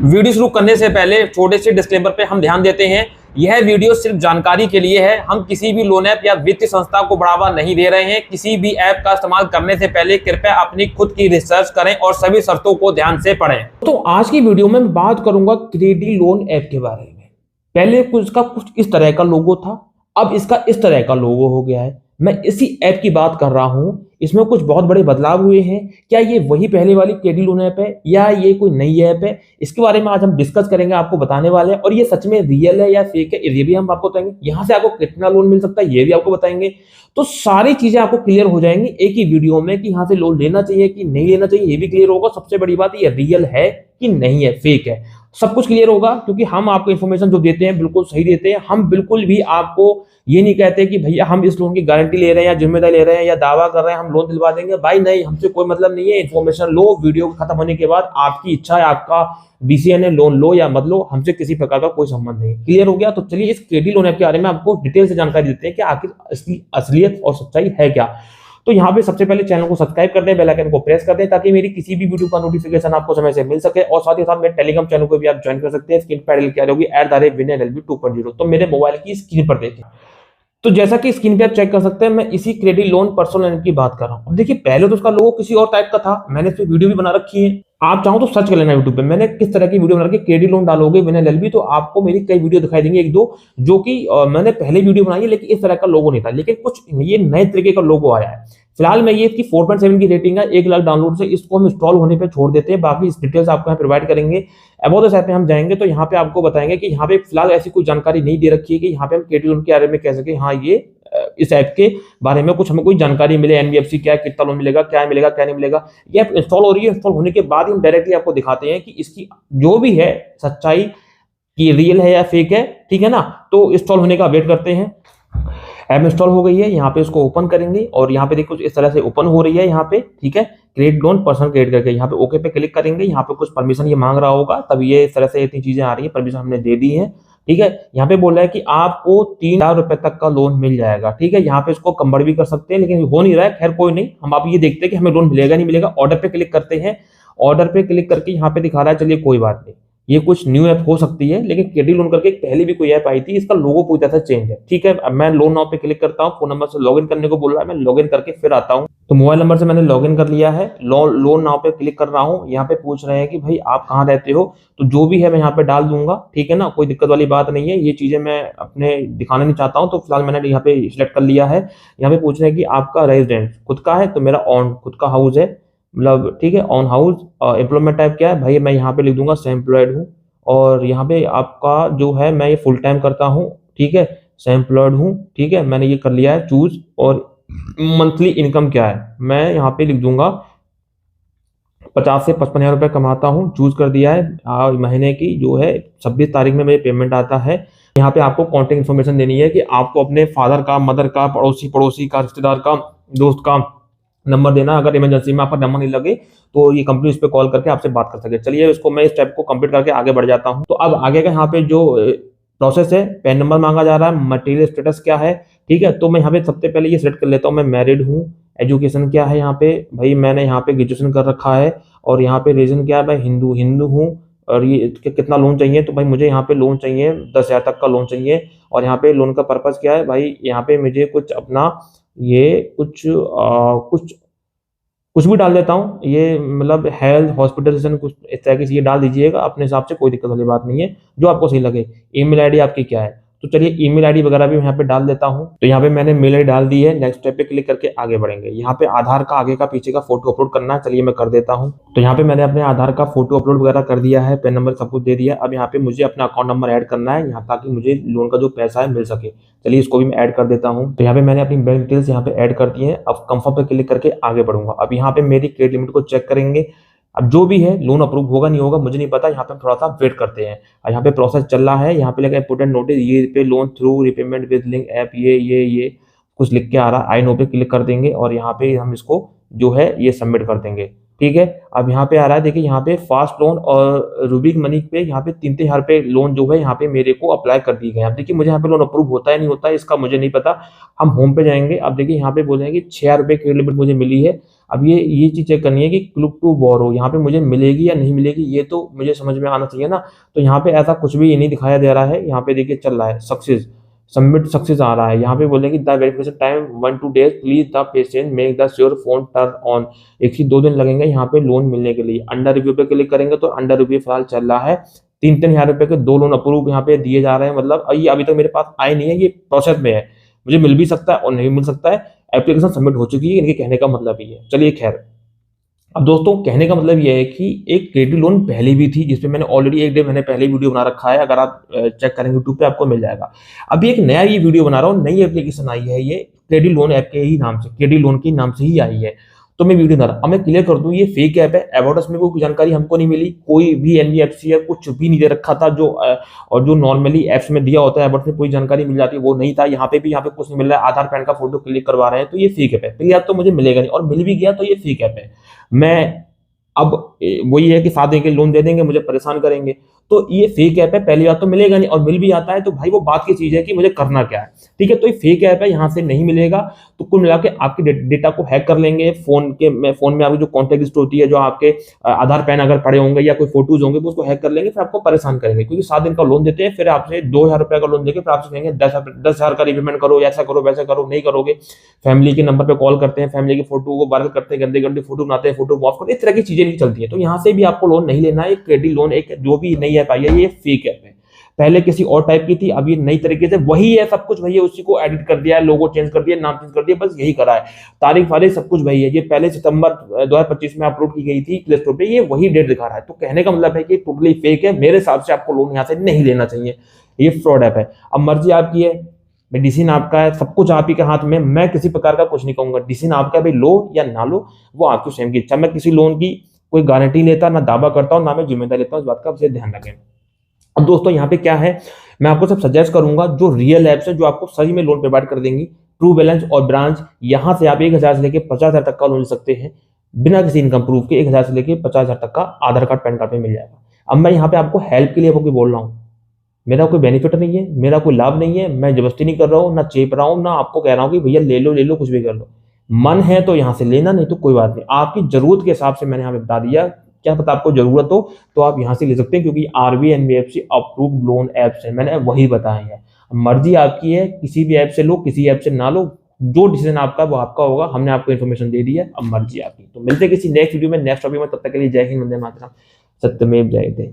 Video शुरू करने से पहले छोटे से डिस्क्लेमर पे हम ध्यान देते हैं, यह वीडियो सिर्फ जानकारी के लिए है। हम किसी भी लोन ऐप या वित्तीय संस्था को बढ़ावा नहीं दे रहे हैं। किसी भी ऐप का इस्तेमाल करने से पहले कृपया अपनी खुद की रिसर्च करें और सभी शर्तों को ध्यान से पढ़ें। तो आज की वीडियो में मैं बात करूंगा क्रेडिट लोन ऐप के बारे में। पहले इसका कुछ इस तरह का लोगो था, अब इसका इस तरह का लोगो हो गया है। मैं इसी ऐप की बात कर रहा हूं। इसमें कुछ बहुत बड़े बदलाव हुए हैं। क्या ये वही पहले वाली क्रेडिट लोन ऐप है या ये कोई नई ऐप है, इसके बारे में आज हम डिस्कस करेंगे, आपको बताने वाले हैं। और ये सच में रियल है या फेक है ये भी हम आपको बताएंगे। यहाँ से आपको कितना लोन मिल सकता है ये भी आपको बताएंगे। तो सारी चीजें आपको क्लियर हो जाएंगी एक ही वीडियो में कि यहाँ से लोन लेना चाहिए कि नहीं लेना चाहिए, ये भी क्लियर होगा। सबसे बड़ी बात ये रियल है कि नहीं है, फेक है, सब कुछ क्लियर होगा। क्योंकि हम आपको इन्फॉर्मेशन जो देते हैं बिल्कुल सही देते हैं। हम बिल्कुल भी आपको ये नहीं कहते कि भैया हम इस लोन की गारंटी ले रहे हैं या जिम्मेदारी ले रहे हैं या दावा कर रहे हैं हम लोन दिलवा देंगे। भाई नहीं, हमसे कोई मतलब नहीं है। इन्फॉर्मेशन लो, वीडियो खत्म होने के बाद आपकी इच्छा है, आपका डिसीजन है, लोन लो या मत लो, हमसे किसी प्रकार का कोई संबंध नहीं। क्लियर हो गया? तो चलिए इस क्रेडिट लोन ऐप के बारे में आपको डिटेल से जानकारी देते हैं कि आखिर इसकी असलियत और सच्चाई है क्या। तो यहाँ पे सबसे पहले चैनल को सब्सक्राइब कर दें, बेल आइकन को प्रेस कर दें ताकि मेरी किसी भी वीडियो का नोटिफिकेशन आपको समय से मिल सके। और साथ ही साथ मेरे टेलीग्राम चैनल को भी आप ज्वाइन कर सकते हैं। स्क्रीन पर आईडी क्या होगी @winnerlb 2.0। तो मेरे मोबाइल की स्क्रीन पर देखें। तो जैसा कि स्क्रीन पे आप चेक कर सकते हैं, मैं इसी क्रेडिट लोन पर्सनल लोन की बात कर रहा हूँ। अब देखिए, पहले तो उसका लोगो किसी और टाइप का था। मैंने इस पे वीडियो भी बना रखी है, आप चाहो तो सर्च कर लेना यूट्यूब पे। मैंने किस तरह की वीडियो बना रखी है, क्रेडिट लोन डालोगे विनर एलबी तो आपको मेरी कई वीडियो दिखाई देंगे, एक दो जो कि मैंने पहले वीडियो बनाई है, लेकिन इस तरह का लोगो नहीं था। लेकिन कुछ ये नए तरीके का लोगो आया है। फिलहाल मैं ये इसकी 4.7 की रेटिंग है, 1 लाख डाउनलोड से। इसको हम इंस्टॉल होने पे छोड़ देते हैं, बाकी इस डिटेल्स आपको यहाँ प्रोवाइड करेंगे। अबाउट दिस ऐप पे हम जाएंगे तो यहाँ पे आपको बताएंगे कि यहाँ पे फिलहाल ऐसी कोई जानकारी नहीं दे रखी है कि यहाँ पे हम क्रेडिट लोन के बारे में कह सके हाँ ये इस ऐप के बारे में कुछ हमें कोई जानकारी मिले, एनबीएफसी क्या है, कितना लोन मिलेगा, क्या मिलेगा क्या नहीं मिलेगा। ये ऐप इंस्टॉल हो रही है, इंस्टॉल होने के बाद ही हम डायरेक्टली आपको दिखाते हैं कि इसकी जो भी है सच्चाई कि रियल है या फेक है। ठीक है ना? तो इंस्टॉल होने का वेट करते हैं। ऐप इंस्टॉल हो गई है, यहाँ पे इसको ओपन करेंगे और यहाँ पे देखो इस तरह से ओपन हो रही है यहाँ पे। ठीक है, क्रेडिट लोन पर्सनल क्रेडिट करके यहाँ पे ओके पे क्लिक करेंगे। यहाँ पे कुछ परमिशन ये मांग रहा होगा, तब ये इस तरह से इतनी चीजें आ रही है। परमिशन हमने दे दी है। ठीक है, यहाँ पे बोल रहा है कि आपको 3,000 रुपए तक का लोन मिल जाएगा। ठीक है, यहाँ पे इसको कन्वर्ट भी कर सकते हैं, लेकिन हो नहीं रहा है। खैर कोई नहीं, हम आप ये देखते हैं कि हमें लोन मिलेगा नहीं मिलेगा। ऑर्डर पे क्लिक करते हैं। ऑर्डर पे क्लिक करके यहाँ पे दिखा रहा है, चलिए कोई बात नहीं, ये कुछ न्यू ऐप हो सकती है। लेकिन क्रेडिट लोन करके पहले भी कोई ऐप आई थी, इसका लोगो पूरी तरह से चेंज है। ठीक है, अब मैं लोन नाउ पे क्लिक करता हूँ। फोन नंबर से लॉगिन करने को बोल रहा है, मैं लॉगिन करके फिर आता हूँ। तो मोबाइल नंबर से मैंने लॉगिन कर लिया है। लोन नाउ पे क्लिक कर रहा हूँ। यहाँ पे पूछ रहे हैं कि भाई आप कहाँ रहते हो, तो जो भी है मैं यहाँ पे डाल दूंगा। ठीक है ना, कोई दिक्कत वाली बात नहीं है। ये चीजें मैं अपने दिखाना नहीं चाहता हूँ, तो फिलहाल मैंने यहाँ पे सिलेक्ट कर लिया है। यहाँ पे पूछ रहे हैं कि आपका रेजिडेंस खुद का है, तो मेरा ऑन खुद का हाउस है, मतलब ठीक है ऑन हाउस। एम्प्लॉयमेंट टाइप क्या है भाई, मैं यहाँ पे लिख दूंगा सेल्फ एम्प्लॉयड हूँ। और यहाँ पे आपका जो है मैं ये फुल टाइम करता हूँ। ठीक है, सेल्फ एम्प्लॉयड हूँ। ठीक है, मैंने ये कर लिया है चूज। और मंथली इनकम क्या है, मैं यहाँ पे लिख दूंगा 50 से 55 हजार रुपये कमाता हूँ, चूज कर दिया है। महीने की जो है 26 तारीख में मेरे पेमेंट आता है। यहाँ पे आपको कॉन्टेक्ट इन्फॉर्मेशन देनी है कि आपको अपने फादर का, मदर का, पड़ोसी का, रिश्तेदार का, दोस्त का नंबर देना। अगर इमरजेंसी में आपका नंबर नहीं लगे तो ये कंपनी उस पर कॉल करके आपसे बात कर सके। चलिए इसको मैं इस स्टेप को कंप्लीट करके आगे बढ़ जाता हूँ। तो अब आगे का यहाँ पे जो प्रोसेस है, पैन नंबर मांगा जा रहा है, मटेरियल स्टेटस क्या है। ठीक है, तो मैं यहाँ पे सबसे पहले ये सेलेक्ट कर लेता हूँ, मैं मैरिड हूँ। एजुकेशन क्या है यहाँ पे, भाई मैंने यहाँ पे ग्रेजुएशन कर रखा है। और यहाँ पे रीजन क्या है, भाई हिंदू हूँ। और ये कितना लोन चाहिए, तो भाई मुझे यहाँ पे लोन चाहिए 10,000 तक का लोन चाहिए। और यहाँ पे लोन का पर्पज क्या है भाई, यहाँ पे मुझे कुछ अपना ये कुछ भी डाल देता हूँ। ये मतलब हेल्थ, हॉस्पिटल, कुछ इस तरह की चीजें डाल दीजिएगा अपने हिसाब से, कोई दिक्कत वाली बात नहीं है, जो आपको सही लगे। ईमेल आईडी आपकी क्या है, तो चलिए ईमेल आईडी वगैरह भी यहाँ पे डाल देता हूँ। तो यहाँ पे मैंने मेल आईडी डाल दी है। नेक्स्ट स्टेप पे क्लिक करके आगे बढ़ेंगे। यहाँ पे आधार का आगे का पीछे का फोटो अपलोड करना है, चलिए मैं कर देता हूँ। तो यहाँ पे मैंने अपने आधार का फोटो अपलोड वगैरह कर दिया है, पैन नंबर सब कुछ दे दिया। अब यहाँ पे मुझे अपना अकाउंट नंबर ऐड करना है यहाँ, ताकि मुझे लोन का जो पैसा है मिल सके। चलिए इसको भी मैं ऐड कर देता हूँ। तो यहाँ पे मैंने अपनी बैंक डिटेल्स यहाँ पे ऐड कर दी है। अब कंफर्म पे क्लिक करके आगे बढ़ूंगा। अब यहाँ पे मेरी क्रेडिट लिमिट को चेक करेंगे। अब जो भी है लोन अप्रूव होगा नहीं होगा मुझे नहीं पता, यहाँ पे हम थोड़ा सा वेट करते हैं। और यहाँ पे प्रोसेस चल रहा है। यहाँ पे लगा इंपोर्टेंट नोटिस, ये पे loan through repayment with link app, ये कुछ लिख के आ रहा है। आई नो पे क्लिक कर देंगे और यहाँ पे हम इसको जो है ये सबमिट कर देंगे। ठीक है, अब यहाँ पे आ रहा है, देखिए यहाँ पे फास्ट लोन और रूबिक मनी पे यहाँ पे 3,000 रुपये लोन जो है यहाँ पे मेरे को अप्लाई कर दिए गए। अब देखिए मुझे यहाँ पे लोन अप्रूव होता है नहीं होता है इसका मुझे नहीं पता। हम होम पे जाएंगे। अब देखिए यहाँ पे बोल रहे हैं कि 6,000 रुपये क्रेडिट लिमिट मुझे मिली है। अब ये चीज चेक करनी है कि क्लिक टू बोरो यहाँ पे मुझे मिलेगी या नहीं मिलेगी, ये तो मुझे समझ में आना चाहिए ना। तो यहाँ पे ऐसा कुछ भी नहीं दिखाया दे रहा है। यहाँ पे देखिए चल रहा है सक्सेस, सबमिट सक्सेस आ रहा है। यहाँ पे बोलेंगे the verification time 1-2 days, please the patient make the sure phone turn on. 1 से 2 दिन लगेंगे यहाँ पे लोन मिलने के लिए। अंडर रिव्यू पे क्लिक करेंगे तो अंडर रिव्यू फिलहाल चल रहा है। 3-3 हजार रुपए के 2 लोन अप्रूव यहाँ पे दिए जा रहे हैं। मतलब ये अभी तक मेरे पास आए नहीं है, ये प्रोसेस में है, मुझे मिल भी सकता है और नहीं मिल सकता है। एप्लीकेशन सबमिट हो चुकी है, इनके कहने का मतलब ये है। चलिए खैर, अब दोस्तों कहने का मतलब ये है कि एक क्रेडिट लोन पहले भी थी, जिसपे मैंने ऑलरेडी 1 डे मैंने पहले वीडियो बना रखा है, अगर आप चेक करेंगे यूट्यूब पे आपको मिल जाएगा। अभी एक नया ये वीडियो बना रहा हूँ, नई एप्लीकेशन आई है, ये क्रेडिट लोन ऐप के ही नाम से, क्रेडिट लोन के नाम से ही आई है। तो मैं वीडियो बना रहा हूं। अब मैं क्लियर कर दूं, ये फेक ऐप है। अबाउट अस में कोई जानकारी हमको नहीं मिली, कोई भी एनबीएफसी या कुछ भी नहीं दे रखा था जो और जो नॉर्मली एप्स में दिया होता है अबाउट में कोई जानकारी मिल जाती है वो नहीं था। यहाँ पे कुछ नहीं मिल रहा है। आधार पैन का फोटो क्लिक करवा रहे हैं, तो ये फेक ऐप है। पहली बात तो मुझे मिलेगा नहीं, और मिल भी गया तो ये फेक ऐप है। मैं अब वही है कि 7 दिन के लोन दे देंगे, मुझे परेशान करेंगे, तो ये फेक ऐप है। पहली बात तो मिलेगा नहीं, और मिल भी आता है तो भाई वो बात की चीज है कि मुझे करना क्या है। ठीक है, तो ये फेक ऐप है, यहाँ से नहीं मिलेगा। तो कुल मिला के आपके डेटा को हैक कर लेंगे। फोन में आपकी जो कॉन्टेक्ट लिस्ट होती है, जो आपके आधार पैन अगर पड़े होंगे या कोई फोटोज होंगे, उसको हैक कर लेंगे, फिर आपको परेशान करेंगे। क्योंकि 7 दिन का लोन देते हैं, फिर आपसे 2,000 रुपए का लोन देके फिर आपसे कहेंगे 10,000 का रिपेमेंट करो, ऐसा करो वैसा करो। नहीं करोगे, फैमिली के नंबर पे कॉल करते हैं, फैमिली की फोटो को वायरल करते हैं, गंदे गंदे फोटो बनाते हैं, फोटो ऑफ करते हैं, इस तरह की चीजें नहीं चलती है। तो यहाँ से भी आपको लोन नहीं लेना है। क्रेडिट लोन एक जो भी नई ऐप आई है, ये फेक ऐप है। पहले किसी और टाइप की थी, अब ये नई तरीके से वही है, सब कुछ वही है, उसी को एडिट कर दिया है, लोगो चेंज कर दिया, नाम चेंज कर दिया, बस यही करा है। तारीख वारीख सब कुछ वही है। ये पहले सितंबर 2025 में अपलोड की गई थी प्ले स्टोर पे, ये वही डेट दिखा रहा है। तो कहने का मतलब है कि टोटली फेक है। मेरे हिसाब से आपको लोन यहाँ से नहीं लेना चाहिए, ये फ्रॉड ऐप है। अब मर्जी आपकी है, डिसीजन आपका है, सब कुछ आप ही के हाथ में। मैं किसी प्रकार का कुछ नहीं कहूंगा, डिसीजन आपका है, भाई लो या ना लो वो आपकी स्वयं की इच्छा। मैं किसी लोन की कोई गारंटी लेता ना दावा करता हूं, ना मैं जिम्मेदारी लेता हूं, इस बात का आपसे ध्यान रखें। अब दोस्तों यहाँ पे क्या है, मैं आपको सब सजेस्ट करूंगा जो रियल ऐप्स है, जो आपको सही में लोन प्रोवाइड कर देंगी, ट्रू बैलेंस और ब्रांच। यहाँ से आप 1,000 से लेकर 50,000 तक का लोन ले सकते हैं, बिना किसी इनकम प्रूफ के। 1,000 से लेकर 50,000 तक का आधार कार्ड पैन कार्ड पे मिल जाएगा। अब मैं यहाँ पे आपको हेल्प के लिए आपको बोल रहा हूँ, मेरा कोई बेनिफिट नहीं है, मेरा कोई लाभ नहीं है, मैं जबरदस्ती नहीं कर रहा हूँ, ना चेप रहा हूँ, ना आपको कह रहा हूँ कि भैया ले लो कुछ भी कर लो। मन है तो यहाँ से लेना, नहीं तो कोई बात नहीं। आपकी जरूरत के हिसाब से मैंने यहाँ पे बता दिया, क्या पता आपको जरूरत हो तो आप यहाँ से ले सकते हैं, क्योंकि RBI NBFC approved loan apps है, मैंने वही बताए हैं। मर्जी आपकी है, किसी भी ऐप से लो, किसी ऐप से ना लो, जो डिसीजन आपका वो आपका होगा। हमने आपको इन्फॉर्मेशन दे दी है, अब मर्जी आपकी। तो मिलते हैं किसी नेक्स्ट वीडियो में, नेक्स्ट टॉपिक में। तब तक के लिए जय हिंद, वंदे मातरम, सत्यमेव जयते।